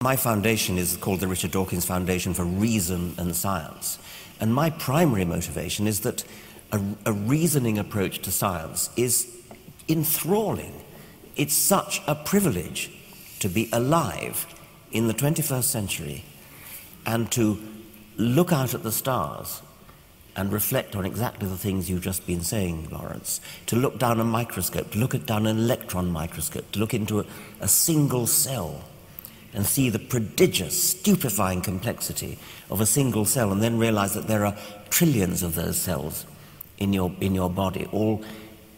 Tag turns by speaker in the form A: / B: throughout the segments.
A: My foundation is called the Richard Dawkins Foundation for Reason and Science. And my primary motivation is that a reasoning approach to science is enthralling. It's such a privilege to be alive in the 21st century and to look out at the stars and reflect on exactly the things you've just been saying, Lawrence, to look down a microscope, to look down an electron microscope, to look into a single cell and see the prodigious, stupefying complexity of a single cell, and then realize that there are trillions of those cells in your body, all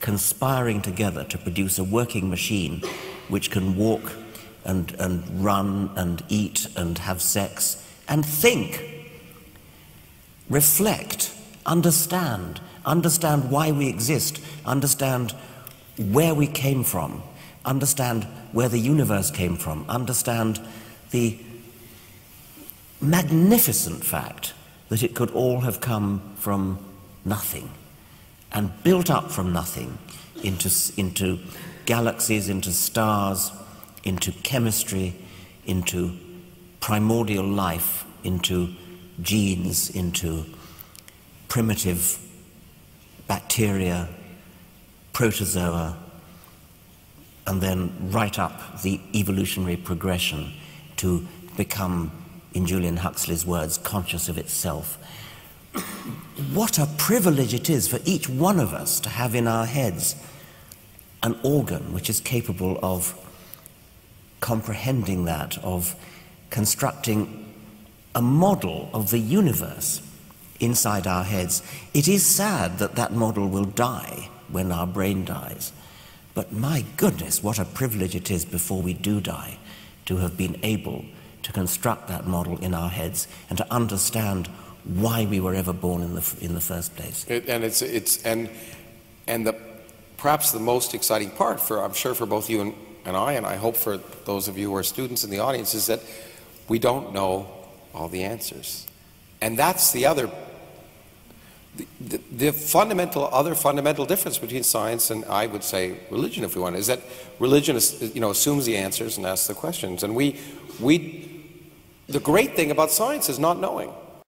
A: conspiring together to produce a working machine which can walk and run and eat and have sex and think, reflect, understand why we exist, understand where we came from, understand where the universe came from, understand the magnificent fact that it could all have come from nothing and built up from nothing into galaxies, into stars, into chemistry, into primordial life, into genes, into primitive bacteria, protozoa, and then right up the evolutionary progression to become, in Julian Huxley's words, conscious of itself. What a privilege it is for each one of us to have in our heads an organ which is capable of comprehending that, of constructing a model of the universe inside our heads. It is sad that that model will die when our brain dies. But my goodness, what a privilege it is before we do die to have been able to construct that model in our heads and to understand why we were ever born in the first place.
B: Perhaps the most exciting part, I'm sure for both you and I hope for those of you who are students in the audience, is that we don't know all the answers. And that's the other, other fundamental difference between science and, I would say, religion, if we want, is that religion assumes the answers and asks the questions. And the great thing about science is not knowing.